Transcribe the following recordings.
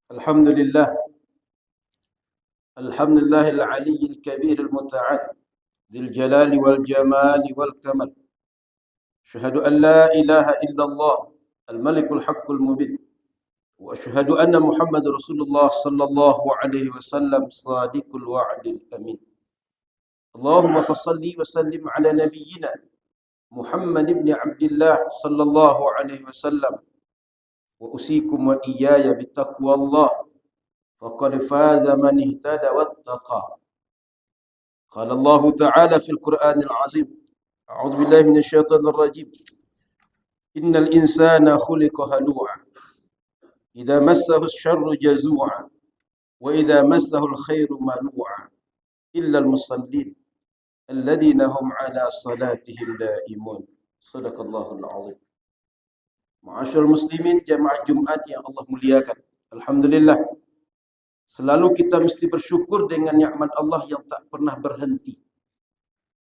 الحمد لله. الحمد لله العلي الكبير المتعال ذي الجلال والجمال والكمال. أشهد أن لا إله إلا الله الملك الحق المبين، وأشهد أن محمد رسول الله صلى الله عليه وسلم صادق الوعد الأمين. اللهم فصل وسلم على نبينا محمد بن عبد الله صلى الله عليه وسلم، وأوصيكم وإياي بتقوى الله، فقد فاز من اهتدى واتقى. قال الله تعالى في القرآن العظيم: أعوذ بالله من الشيطان الرجيم. إن الإنسان خلق هلوعا إذا مسه الشر جزوعا وإذا مسه الخير منوعا إلا المصلين الذين هم على صلاتهم دائمون. صدق الله العظيم. Ma'asyiral muslimin, jamaah Jumat yang Allah muliakan. Alhamdulillah, selalu kita mesti bersyukur dengan nikmat Allah yang tak pernah berhenti.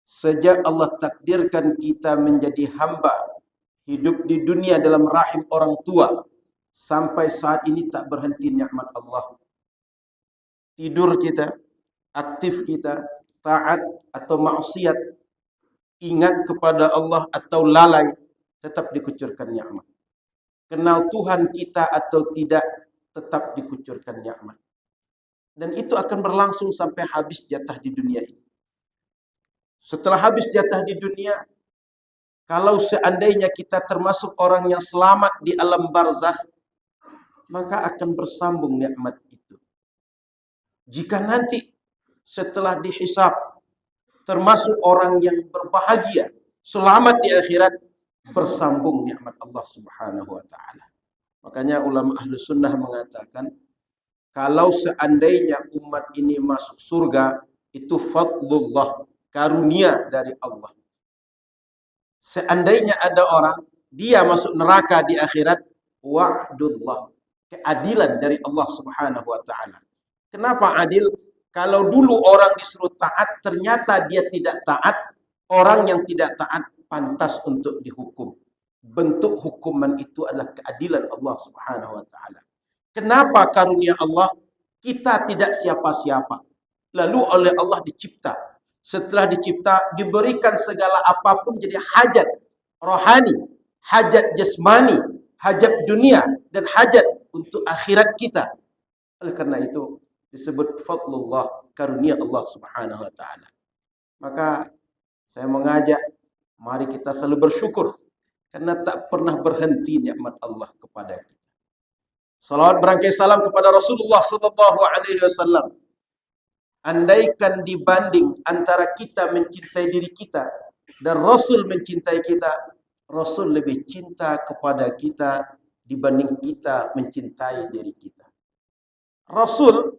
Sejak Allah takdirkan kita menjadi hamba, hidup di dunia dalam rahim orang tua, sampai saat ini tak berhenti nikmat Allah. Tidur kita, aktif kita, taat atau maksiat, ingat kepada Allah atau lalai, tetap dikucurkan nikmat. Kenal Tuhan kita atau tidak, tetap dikucurkan nikmat. Dan itu akan berlangsung sampai habis jatah di dunia ini. Setelah habis jatah di dunia, kalau seandainya kita termasuk orang yang selamat di alam barzakh, maka akan bersambung nikmat itu. Jika nanti setelah dihisab termasuk orang yang berbahagia, selamat di akhirat, bersambung nikmat Allah Subhanahu wa taala. Makanya ulama ahlu sunnah mengatakan, kalau seandainya umat ini masuk surga, itu fadlullah, karunia dari Allah. Seandainya ada orang, dia masuk neraka di akhirat, wa'dullah, keadilan dari Allah Subhanahu wa ta'ala. Kenapa adil? Kalau dulu orang disuruh taat, ternyata dia tidak taat, orang yang tidak taat pantas untuk dihukum. Bentuk hukuman itu adalah keadilan Allah Subhanahu wa ta'ala. Kenapa karunia Allah? Kita tidak siapa-siapa, lalu oleh Allah dicipta. Setelah dicipta, diberikan segala apapun jadi hajat rohani, hajat jasmani, hajat dunia, dan hajat untuk akhirat kita. Oleh karena itu disebut fadlullah, karunia Allah Subhanahu wa ta'ala. Maka saya mengajak, mari kita selalu bersyukur, karena tak pernah berhenti nikmat Allah kepada kita. Salawat berangkai salam kepada Rasulullah sallallahu alaihi wasallam. Andaikan dibanding antara kita mencintai diri kita dan Rasul mencintai kita, Rasul lebih cinta kepada kita dibanding kita mencintai diri kita. Rasul,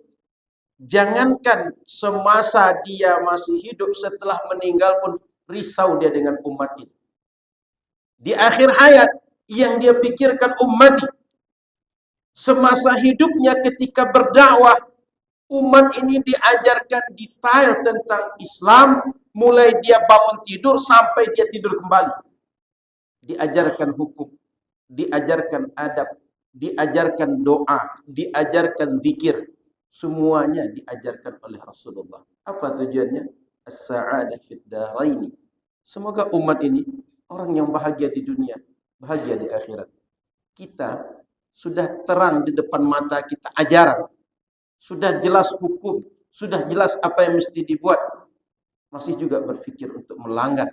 jangankan semasa dia masih hidup, setelah meninggal pun risau dia dengan umat ini. Di akhir hayat, yang dia pikirkan ummati. Semasa hidupnya ketika berdakwah, umat ini diajarkan detail tentang Islam, mulai dia bangun tidur sampai dia tidur kembali. Diajarkan hukum, diajarkan adab, diajarkan doa, diajarkan zikir. Semuanya diajarkan oleh Rasulullah. Apa tujuannya? As-sa'adah fid daraini. Semoga umat ini orang yang bahagia di dunia, bahagia di akhirat. Kita sudah terang di depan mata kita ajaran, sudah jelas hukum, sudah jelas apa yang mesti dibuat, masih juga berpikir untuk melanggar,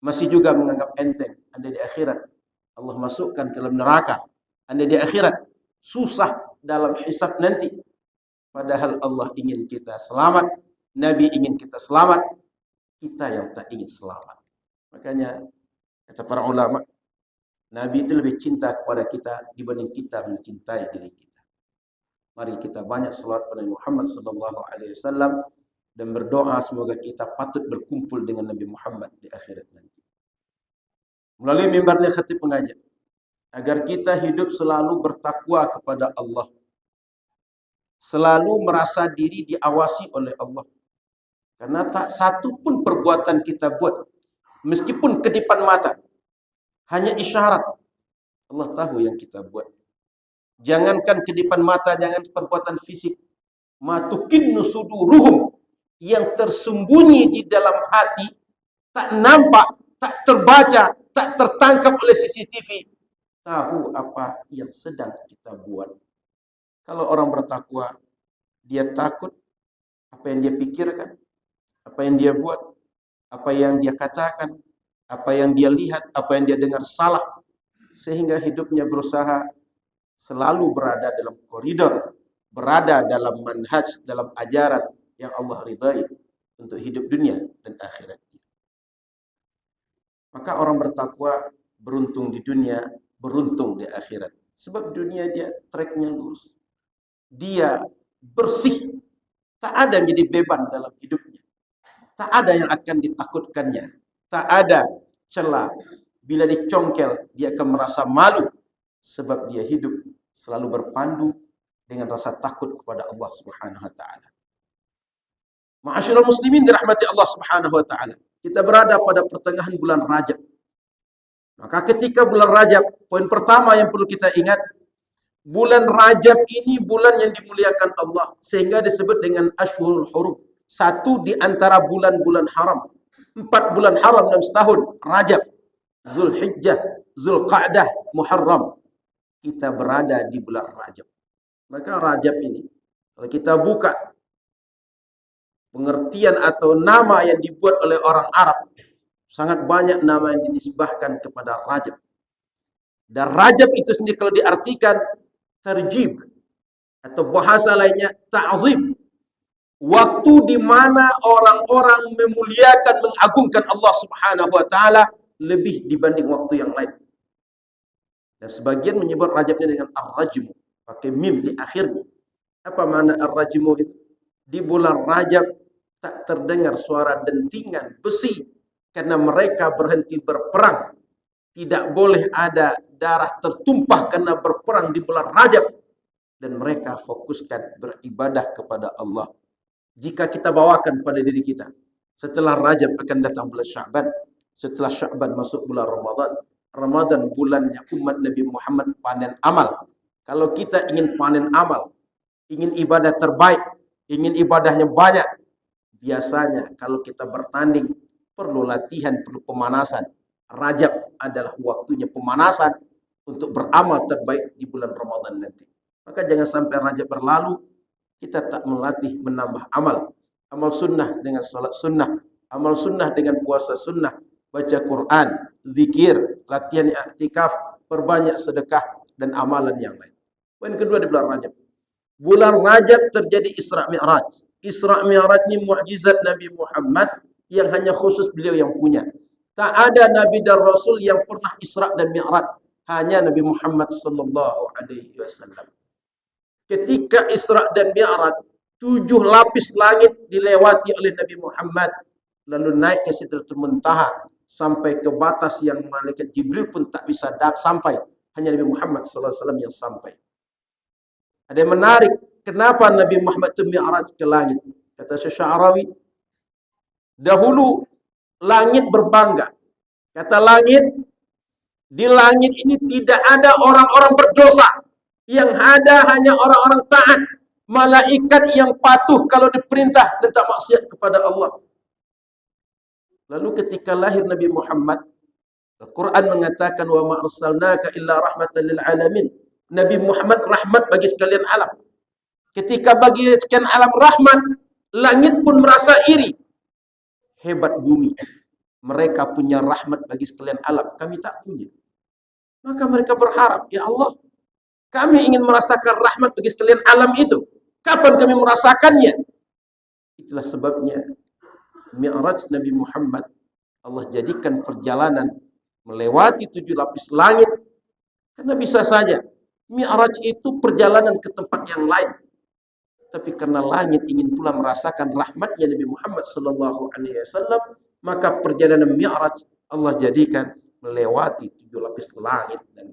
masih juga menganggap enteng. Anda di akhirat Allah masukkan ke dalam neraka, Anda di akhirat susah dalam hisab nanti. Padahal Allah ingin kita selamat, Nabi ingin kita selamat, kita yang tak ingin selamat. Makanya kata para ulama, Nabi itu lebih cinta kepada kita dibanding kita mencintai diri kita. Mari kita banyak salawat pada Muhammad sallallahu alaihi wasallam dan berdoa semoga kita patut berkumpul dengan Nabi Muhammad di akhirat nanti. Melalui mimbarnya khatib mengajak agar kita hidup selalu bertakwa kepada Allah, selalu merasa diri diawasi oleh Allah. Karena tak satu pun perbuatan kita buat, meskipun kedipan mata, hanya isyarat, Allah tahu yang kita buat. Jangankan kedipan mata, jangan perbuatan fisik. Matukinnu suduruhum, yang tersembunyi di dalam hati, tak nampak, tak terbaca, tak tertangkap oleh CCTV. Tahu apa yang sedang kita buat. Kalau orang bertakwa, dia takut apa yang dia pikirkan, apa yang dia buat, apa yang dia katakan, apa yang dia lihat, apa yang dia dengar salah. Sehingga hidupnya berusaha selalu berada dalam koridor, berada dalam manhaj, dalam ajaran yang Allah ridai untuk hidup dunia dan akhirat. Maka orang bertakwa beruntung di dunia, beruntung di akhirat. Sebab dunia dia tracknya lurus. Dia bersih. Tak ada yang jadi beban dalam hidupnya. Tak ada yang akan ditakutkannya. Tak ada celah. Bila dicongkel, dia akan merasa malu. Sebab dia hidup selalu berpandu dengan rasa takut kepada Allah Subhanahu wa taala. Ma'asyiral muslimin dirahmati Allah Subhanahu wa taala. Kita berada pada pertengahan bulan Rajab. Maka ketika bulan Rajab, poin pertama yang perlu kita ingat, bulan Rajab ini bulan yang dimuliakan Allah sehingga disebut dengan Ashhurul Hurum. Satu di antara bulan-bulan haram. 4 bulan haram dalam setahun, Rajab, Zulhijjah, Zulqa'dah, Muharram. Kita berada di bulan Rajab. Maka Rajab ini, kalau kita buka pengertian atau nama yang dibuat oleh orang Arab, sangat banyak nama yang dinisbahkan kepada Rajab. Dan Rajab itu sendiri kalau diartikan terjib atau bahasa lainnya ta'zim. Waktu di mana orang-orang memuliakan, mengagungkan Allah Subhanahu wa taala lebih dibanding waktu yang lain. Dan sebagian menyebut Rajab ini dengan ar-rajmu, pakai mim di akhirnya. Apa makna ar-rajmu itu? Di bulan Rajab tak terdengar suara dentingan besi karena mereka berhenti berperang. Tidak boleh ada darah tertumpah karena berperang di bulan Rajab. Dan mereka fokuskan beribadah kepada Allah. Jika kita bawakan pada diri kita, setelah Rajab akan datang bulan Sya'ban. Setelah Sya'ban masuk bulan Ramadan. Ramadan bulannya umat Nabi Muhammad panen amal. Kalau kita ingin panen amal, ingin ibadah terbaik, ingin ibadahnya banyak, biasanya kalau kita bertanding, perlu latihan, perlu pemanasan. Rajab adalah waktunya pemanasan untuk beramal terbaik di bulan Ramadan nanti. Maka jangan sampai Rajab berlalu, kita tak melatih menambah amal. Amal sunnah dengan salat sunnah, amal sunnah dengan puasa sunnah, baca Quran, zikir, latihan i'tikaf, perbanyak sedekah dan amalan yang lain. Poin kedua di bulan Rajab. Bulan Rajab terjadi Isra Mi'raj. Isra Mi'raj ini mukjizat Nabi Muhammad yang hanya khusus beliau yang punya. Tak ada nabi dan rasul yang pernah Isra dan Mi'raj, hanya Nabi Muhammad sallallahu alaihi wasallam. Ketika Isra dan Mi'raj, 7 lapis langit dilewati oleh Nabi Muhammad, lalu naik ke Sidratul Muntaha sampai ke batas yang malaikat Jibril pun tak bisa sampai, hanya Nabi Muhammad sallallahu alaihi wasallam yang sampai. Ada yang menarik, kenapa Nabi Muhammad itu Mi'raj ke langit? Kata Syekh Sya'rawi, dahulu langit berbangga. Kata langit, di langit ini tidak ada orang-orang berdosa. Yang ada hanya orang-orang taat. Malaikat yang patuh kalau diperintah dan tak maksiat kepada Allah. Lalu ketika lahir Nabi Muhammad, Al-Quran mengatakan, wa ma arsalnaka illa rahmatan lil alamin. Nabi Muhammad rahmat bagi sekalian alam. Ketika bagi sekalian alam rahmat, langit pun merasa iri. Hebat bumi. Mereka punya rahmat bagi sekalian alam, kami tak punya. Maka mereka berharap, ya Allah, kami ingin merasakan rahmat bagi sekalian alam itu. Kapan kami merasakannya? Itulah sebabnya Mi'raj Nabi Muhammad, Allah jadikan perjalanan melewati 7 lapis langit. Karena bisa saja Mi'raj itu perjalanan ke tempat yang lain. Tapi karena langit ingin pula merasakan rahmatnya Nabi Muhammad sallallahu alaihi wasallam, maka perjalanan Mi'raj Allah jadikan melewati 7 lapis langit dan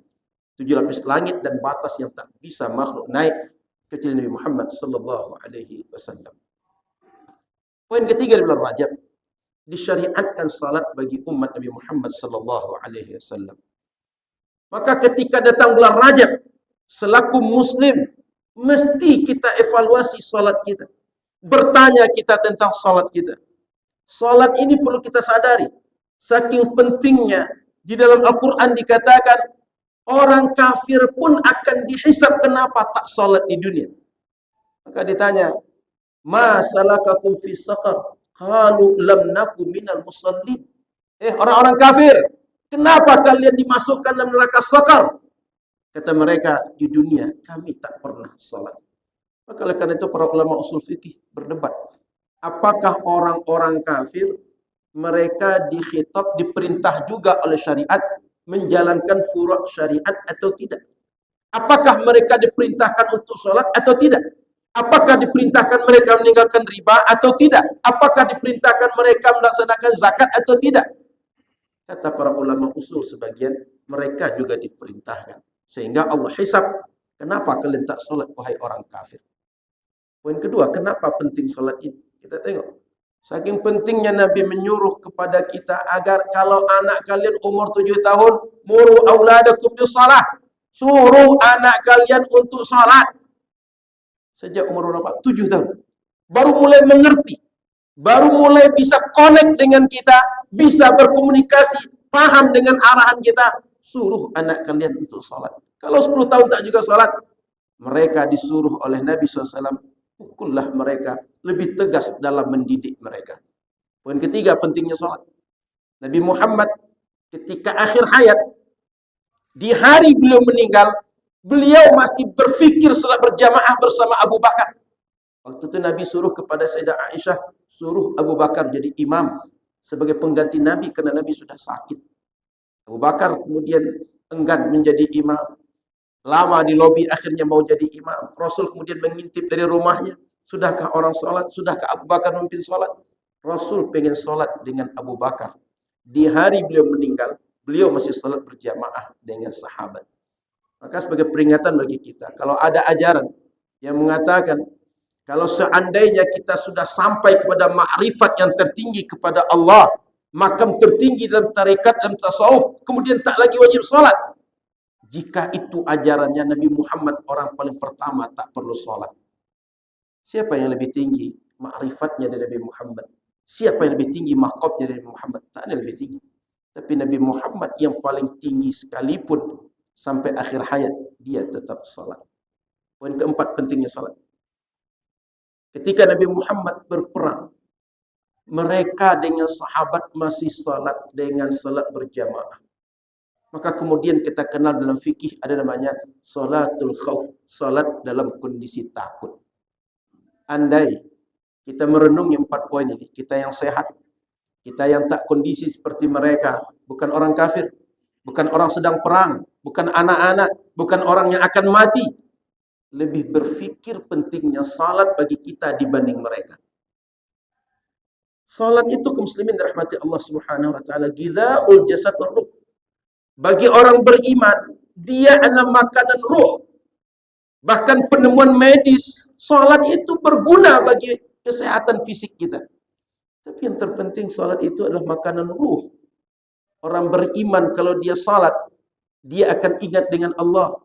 7 lapis langit dan batas yang tak bisa makhluk naik kecuali Nabi Muhammad sallallahu alaihi wasallam. Poin ketiga di bulan Rajab, disyariatkan salat bagi umat Nabi Muhammad sallallahu alaihi wasallam. Maka ketika datang bulan Rajab, selaku muslim, mesti kita evaluasi salat kita. Bertanya kita tentang salat kita. Salat ini perlu kita sadari. Saking pentingnya, di dalam Al-Quran dikatakan, orang kafir pun akan dihisab kenapa tak salat di dunia. Maka ditanya, ma salakakum fi saqar? Qalu lam naku minal musallin. Orang-orang kafir, kenapa kalian dimasukkan dalam neraka saqar? Kata mereka, di dunia kami tak pernah salat. Maka oleh karena itu para ulama usul fikih berdebat. Apakah orang-orang kafir mereka dikhitab, diperintah juga oleh syariat menjalankan furu' syariat atau tidak? Apakah mereka diperintahkan untuk sholat atau tidak? Apakah diperintahkan mereka meninggalkan riba atau tidak? Apakah diperintahkan mereka melaksanakan zakat atau tidak? Kata para ulama usul sebagian, mereka juga diperintahkan. Sehingga Allah hisab, kenapa kalian tak sholat wahai orang kafir? Poin kedua, kenapa penting sholat ini? Kita tengok. Saking pentingnya Nabi menyuruh kepada kita agar kalau anak kalian umur 7 tahun, muru auladakum bisalah. Suruh anak kalian untuk salat. Sejak umur berapa? 7 tahun. Baru mulai mengerti. Baru mulai bisa connect dengan kita, bisa berkomunikasi, paham dengan arahan kita. Suruh anak kalian untuk salat. Kalau 10 tahun tak juga salat, mereka disuruh oleh Nabi SAW, pukullah mereka, lebih tegas dalam mendidik mereka. Poin ketiga, pentingnya salat. Nabi Muhammad ketika akhir hayat, di hari beliau meninggal, beliau masih berfikir salat berjamaah bersama Abu Bakar. Waktu itu Nabi suruh kepada Sayyidah Aisyah, suruh Abu Bakar jadi imam sebagai pengganti Nabi karena Nabi sudah sakit. Abu Bakar kemudian enggan menjadi imam. Lama di lobi, akhirnya mau jadi imam. Rasul kemudian mengintip dari rumahnya. Sudahkah orang sholat? Sudahkah Abu Bakar memimpin sholat? Rasul pengen sholat dengan Abu Bakar. Di hari beliau meninggal, beliau masih sholat berjamaah dengan sahabat. Maka sebagai peringatan bagi kita, kalau ada ajaran yang mengatakan, kalau seandainya kita sudah sampai kepada ma'rifat yang tertinggi kepada Allah, makam tertinggi dalam tarekat, dalam tasawuf, kemudian tak lagi wajib sholat. Jika itu ajarannya Nabi Muhammad, orang paling pertama tak perlu sholat. Siapa yang lebih tinggi ma'rifatnya dari Nabi Muhammad? Siapa yang lebih tinggi maqamnya dari Nabi Muhammad? Tak ada lebih tinggi. Tapi Nabi Muhammad yang paling tinggi sekalipun, sampai akhir hayat, dia tetap sholat. Poin keempat, pentingnya sholat. Ketika Nabi Muhammad berperang, mereka dengan sahabat masih sholat dengan sholat berjamaah. Maka kemudian kita kenal dalam fikih ada namanya sholatul khauf, sholat dalam kondisi takut. Andai kita merenungi 4 poin ini, kita yang sehat, kita yang tak kondisi seperti mereka, bukan orang kafir, bukan orang sedang perang, bukan anak-anak, bukan orang yang akan mati, lebih berfikir pentingnya salat bagi kita dibanding mereka. Salat itu kaum muslimin rahmati Allah Subhanahu wa taala, ghizaul jasad war ruh. Bagi orang beriman, dia adalah makanan ruh. Bahkan penemuan medis, salat itu berguna bagi kesehatan fisik kita. Tapi yang terpenting, salat itu adalah makanan ruh. Orang beriman kalau dia salat, dia akan ingat dengan Allah.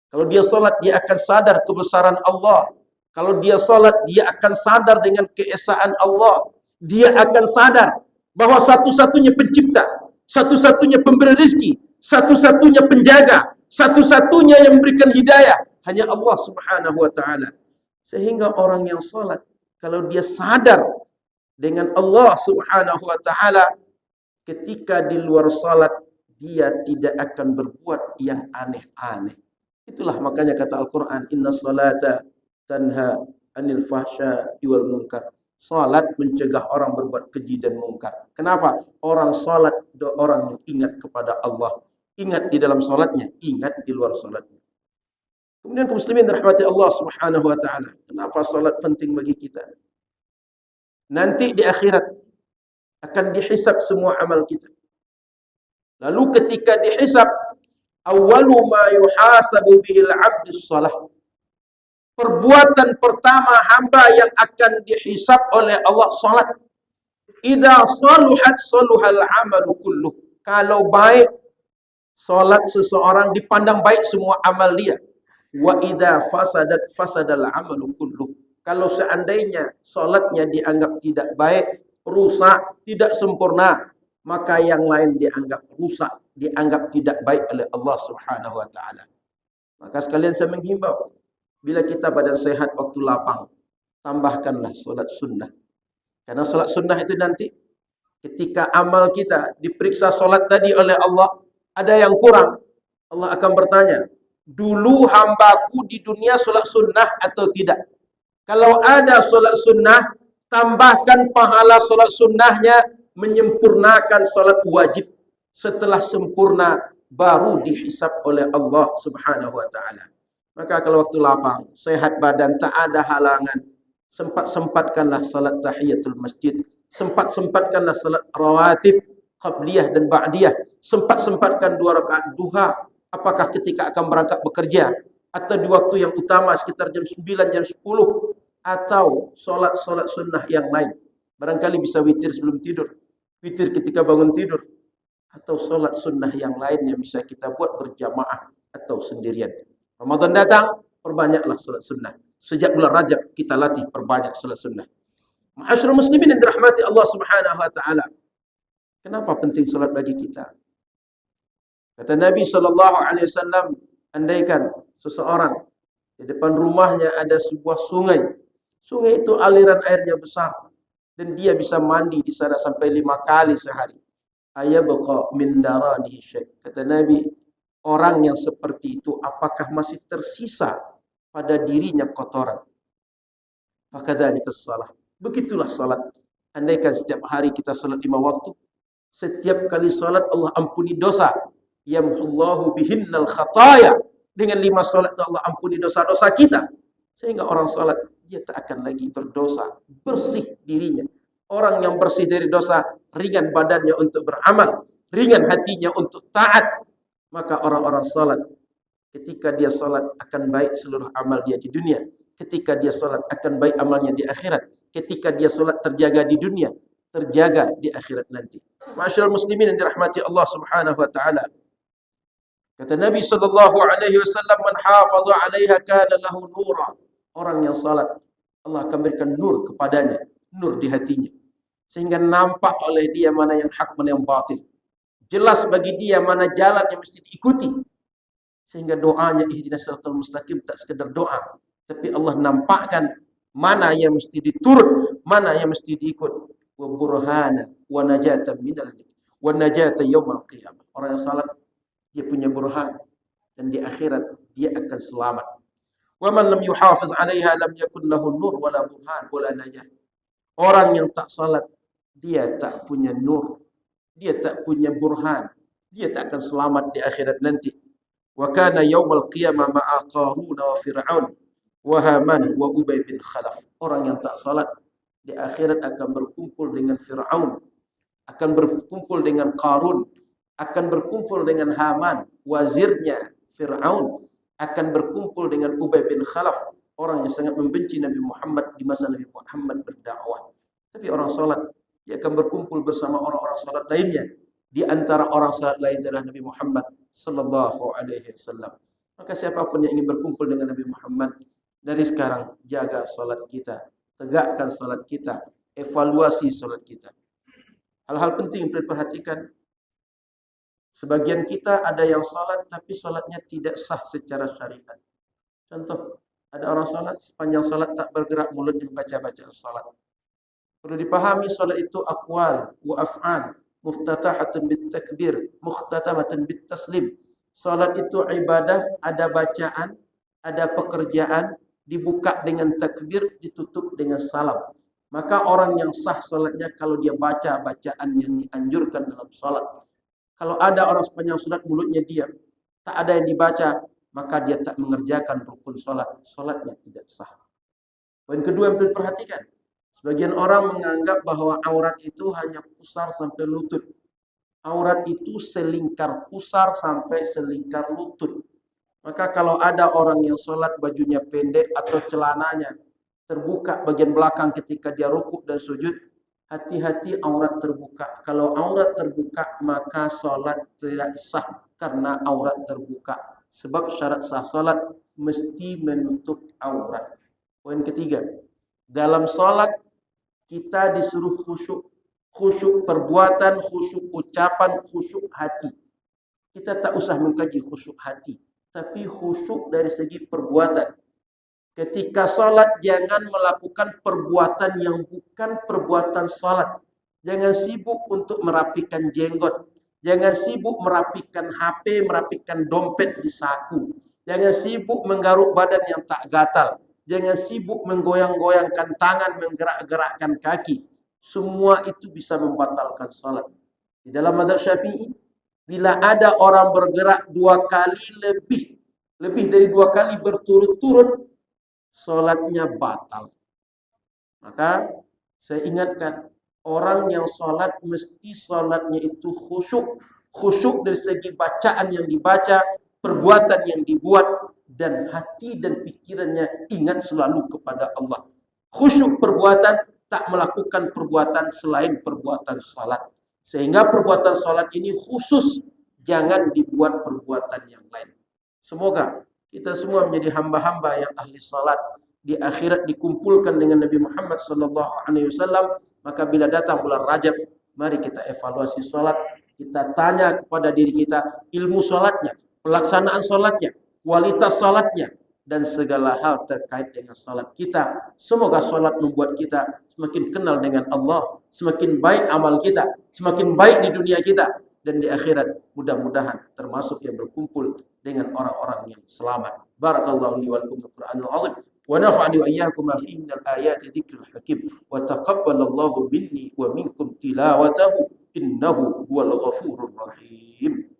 Kalau dia salat, dia akan sadar kebesaran Allah. Kalau dia salat, dia akan sadar dengan keesaan Allah. Dia akan sadar bahwa satu-satunya pencipta, satu-satunya pemberi rezeki, satu-satunya penjaga, satu-satunya yang memberikan hidayah hanya Allah Subhanahu wa taala. Sehingga orang yang salat, kalau dia sadar dengan Allah Subhanahu wa taala, ketika di luar salat dia tidak akan berbuat yang aneh-aneh. Itulah makanya kata Al-Qur'an, inna salata tanha anil fahsya'i wal munkar. Salat mencegah orang berbuat keji dan mungkar. Kenapa? Orang salat, orang yang ingat kepada Allah. Ingat di dalam salatnya, ingat di luar salatnya. Kemudian kaum muslimin rahmati Allah Subhanahu wa taala. Kenapa salat penting bagi kita? Nanti di akhirat akan dihisab semua amal kita. Lalu ketika dihisab, awwalu ma yuhasabu bihil 'abdus shalah. Perbuatan pertama hamba yang akan dihisab oleh Allah salat. Idza saluhat saluhal 'amalu kulluh. Kalau baik salat seseorang dipandang baik semua amal dia. Wa idza fasadat fasadal amalu kulluh. Kalau seandainya solatnya dianggap tidak baik, rusak, tidak sempurna, maka yang lain dianggap rusak, dianggap tidak baik oleh Allah Subhanahu wa taala. Maka sekalian saya menghimbau, bila kita badan sehat waktu lapang, tambahkanlah solat sunnah. Karena solat sunnah itu nanti ketika amal kita diperiksa solat tadi oleh Allah, ada yang kurang, Allah akan bertanya, dulu hambaku di dunia solat sunnah atau tidak? Kalau ada solat sunnah, tambahkan pahala solat sunnahnya, menyempurnakan solat wajib. Setelah sempurna, baru dihisab oleh Allah Subhanahu wa taala. Maka kalau waktu lapang, sehat badan, tak ada halangan, sempat-sempatkanlah salat tahiyatul masjid, sempat-sempatkanlah salat rawatib, qabliyah dan ba'diyah, sempat-sempatkan 2 rakaat duha, apakah ketika akan berangkat bekerja, atau di waktu yang utama sekitar jam 9, jam 10, atau solat-solat sunnah yang lain. Barangkali bisa witir sebelum tidur, witir ketika bangun tidur, atau solat sunnah yang lain yang bisa kita buat berjamaah atau sendirian. Ramadan datang, perbanyaklah solat sunnah. Sejak bulan Rajab kita latih perbanyak solat sunnah. Ma'asyiral muslimin yang dirahmati Allah Subhanahu wa taala. Kenapa penting solat bagi kita? Kata Nabi sallallahu alaihi wasallam, andaikan seseorang di depan rumahnya ada sebuah sungai. Sungai itu aliran airnya besar dan dia bisa mandi di sana sampai 5 kali sehari. Ayabqa min daranihi syai'. Kata Nabi, orang yang seperti itu apakah masih tersisa pada dirinya kotoran? Fakadzalika shalah. Begitulah salat. Andaikan setiap hari kita salat 5 waktu, setiap kali salat Allah ampuni dosa. Yamhullahu bihinnal khataya. Dengan 5 salat itu Allah ampuni dosa-dosa kita. Sehingga orang salat dia tak akan lagi berdosa, bersih dirinya. Orang yang bersih dari dosa, ringan badannya untuk beramal, ringan hatinya untuk taat. Maka orang-orang salat, ketika dia salat akan baik seluruh amal dia di dunia. Ketika dia salat akan baik amalnya di akhirat. Ketika dia salat terjaga di dunia, terjaga di akhirat nanti. Ma'asyiral muslimin yang dirahmati Allah Subhanahu wa taala. Kata Nabi sallallahu alaihi wasallam, "Man hafaza 'alaiha kana lahu nura." Orang yang salat, Allah akan berikan nur kepadanya, nur di hatinya. Sehingga nampak oleh dia mana yang hak, mana yang batil. Jelas bagi dia mana jalan yang mesti diikuti. Sehingga doanya ihdinas siratal mustaqim tak sekedar doa, tapi Allah nampakkan mana yang mesti diturut, mana yang mesti diikut. Wa burhana wa najata minal wa najata yaumil qiyamah. Orang yang salat dia punya burhan dan di akhirat dia akan selamat. Wa man lam yuhafiz 'alaiha lam yakun lahu nur wala burhan wala najah. Orang yang tak salat dia tak punya nur, dia tak punya burhan, dia tak akan selamat di akhirat nanti. Wa kana yaumal qiyamah ma'a Qarun wa Fir'aun wa Haman wa Ubay bin Khalaf. Orang yang tak salat di akhirat akan berkumpul dengan Fir'aun, akan berkumpul dengan Qarun, akan berkumpul dengan Haman, wazirnya Fir'aun, akan berkumpul dengan Ubay bin Khalaf, orang yang sangat membenci Nabi Muhammad di masa Nabi Muhammad berdakwah. Tapi orang salat, dia akan berkumpul bersama orang-orang salat lainnya. Di antara orang salat lain adalah Nabi Muhammad sallallahu alaihi wasallam. Maka siapapun yang ingin berkumpul dengan Nabi Muhammad, dari sekarang jaga salat kita, tegakkan salat kita, evaluasi salat kita. Hal-hal penting yang perlu diperhatikan. Sebagian kita ada yang salat tapi salatnya tidak sah secara syariat. Contoh, ada orang salat sepanjang salat tak bergerak mulutnya membaca-baca salat. Perlu dipahami salat itu aqwal wa af'al, muftatahatun bit takbir, mukhtatamatun bit taslim. Salat itu ibadah, ada bacaan, ada pekerjaan, dibuka dengan takbir, ditutup dengan salam. Maka orang yang sah salatnya kalau dia baca bacaan yang dianjurkan dalam salat. Kalau ada orang sepanjang salat mulutnya diam, tak ada yang dibaca, maka dia tak mengerjakan rukun salat, salatnya tidak sah. Poin kedua yang perlu diperhatikan, sebagian orang menganggap bahwa aurat itu hanya pusar sampai lutut. Aurat itu selingkar pusar sampai selingkar lutut. Maka kalau ada orang yang salat bajunya pendek atau celananya terbuka bagian belakang ketika dia rukuk dan sujud, hati-hati aurat terbuka. Kalau aurat terbuka maka salat tidak sah karena aurat terbuka. Sebab syarat sah salat mesti menutup aurat. Poin ketiga, dalam sholat kita disuruh khusyuk. Khusyuk perbuatan, khusyuk ucapan, khusyuk hati. Kita tak usah mengkaji khusyuk hati, tapi khusyuk dari segi perbuatan. Ketika sholat jangan melakukan perbuatan yang bukan perbuatan sholat. Jangan sibuk untuk merapikan jenggot. Jangan sibuk merapikan HP, merapikan dompet di saku. Jangan sibuk menggaruk badan yang tak gatal. Jangan sibuk menggoyang-goyangkan tangan, menggerak-gerakkan kaki. Semua itu bisa membatalkan salat. Di dalam mazhab Syafi'i, bila ada orang bergerak 2 kali lebih dari 2 kali berturut-turut, salatnya batal. Maka saya ingatkan, orang yang salat mesti salatnya itu khusyuk. Khusyuk dari segi bacaan yang dibaca, perbuatan yang dibuat, dan hati dan pikirannya ingat selalu kepada Allah. Khusyuk perbuatan, tak melakukan perbuatan selain perbuatan salat. Sehingga perbuatan salat ini khusus, jangan dibuat perbuatan yang lain. Semoga kita semua menjadi hamba-hamba yang ahli salat. Di akhirat dikumpulkan dengan Nabi Muhammad SAW. Maka bila datang bulan Rajab, mari kita evaluasi salat. Kita tanya kepada diri kita ilmu salatnya, pelaksanaan salatnya, kualitas salatnya, dan segala hal terkait dengan salat kita. Semoga salat membuat kita semakin kenal dengan Allah, semakin baik amal kita, semakin baik di dunia kita, dan di akhirat mudah-mudahan termasuk yang berkumpul dengan orang-orang yang selamat. Barakallahu li wa lakum bil Qur'anil azim wa nafa'ani wa iyyakum ma fihi minal ayati dzikril hakim wa taqabbalallahu minni wa minkum tilawatahu innahu huwal ghafurur rahim.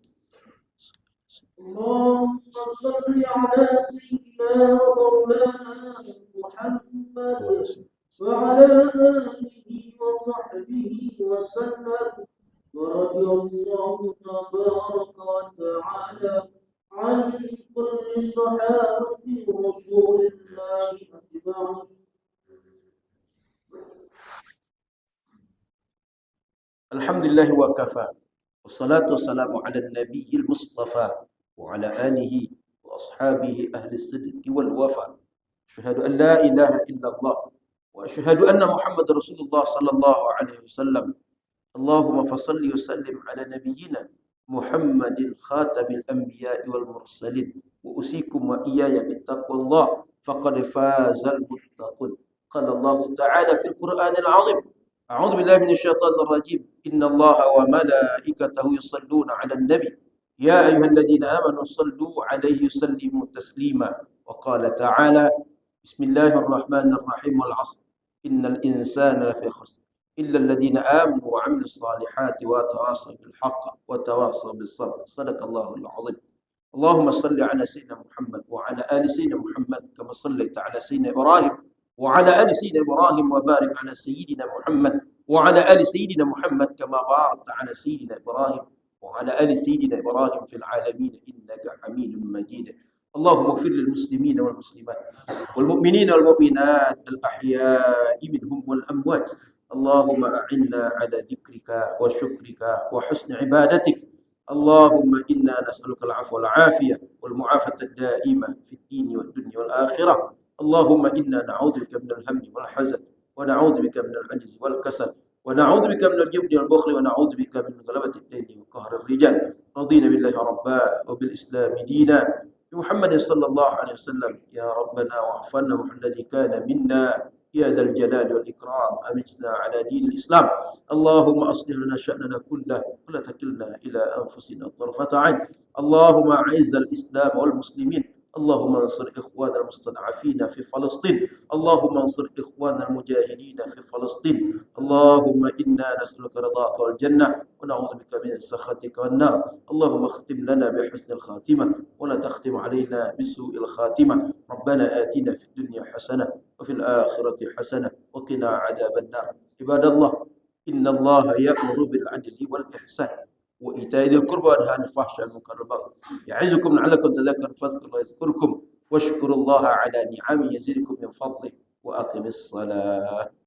اللهم صل على سيدنا ومولانا محمد وعلى آله وصحبه وسلم ورضي الله تبارك وتعالى عن كل صحابة رسول الله أجمعين. الحمد لله وكفى والصلاة والسلام على النبي المصطفى وعلى آله وأصحابه أهل الصدق والوفاء. أشهد أن لا إله إلا الله وأشهد أن محمد رسول الله صلى الله عليه وسلم. اللهم فصل وسلم على نبينا محمد خاتم الأنبياء والمرسلين وأوصيكم وإياي بتقوى الله فقد فاز المتقون. قال الله تعالى في القرآن العظيم: أعوذ بالله من الشيطان الرجيم. إن الله وملائكته يصلون على النبي يا أيها الذين آمنوا صلوا عليه وسلموا تسليما. وقال تعالى: بسم الله الرحمن الرحيم والعصر إن الإنسان لفي خسر إلا الذين آمنوا وعملوا الصالحات وتواصوا بالحق وتواصوا بالصبر. صدق الله العظيم. اللهم صل على سيدنا محمد وعلى آل سيدنا محمد كما صليت على سيدنا إبراهيم وعلى آل سيدنا إبراهيم وبارك على سيدنا محمد وعلى آل سيدنا محمد كما باركت على سيدنا إبراهيم وعلى آل سيدنا إبراهيم في العالمين إنك حميد مجيد. اللهم اغفر للمسلمين والمسلمات والمؤمنين والمؤمنات الأحياء منهم والأموات. اللهم أعنا على ذكرك وشكرك وحسن عبادتك. اللهم إنا نسألك العفو والعافية والمعافاة الدائمة في الدين والدنيا والآخرة. اللهم إنا نعوذ بك من الهم والحزن ونعوذ بك من العجز والكسل ونعوذ بك من الجبن والبخل ونعوذ بك من غلبة الدين وقهر الرجال. رضينا بالله ربا وبالإسلام دينا بمحمد صلى الله عليه وسلم. يا ربنا واعفنا الذي كان منا يا ذا الجلال والإكرام. أمتنا على دين الإسلام. اللهم أصلح لنا شأننا كله ولا تكلنا إلى أنفسنا طرفة عين. اللهم أعز الإسلام والمسلمين. اللهم انصر إخواننا المستضعفين في فلسطين. اللهم انصر إخواننا المجاهدين في فلسطين. اللهم إنا نسألك رضاك والجنة ونعوذ بك من سخطك والنار. اللهم اختم لنا بحسن الخاتمة ولا تختم علينا بسوء الخاتمة. ربنا آتنا في الدنيا حسنة وفي الآخرة حسنة وقنا عذاب النار. عباد الله، إن الله يأمر بالعدل والإحسان وإيتاء ذي القربى وينهى عن الفحشاء والمنكر والبغي يعظكم لعلكم تذكرون. فاذكروا الله يذكركم واشكروا الله على نعمه يزدكم من فضله وأقم الصلاة.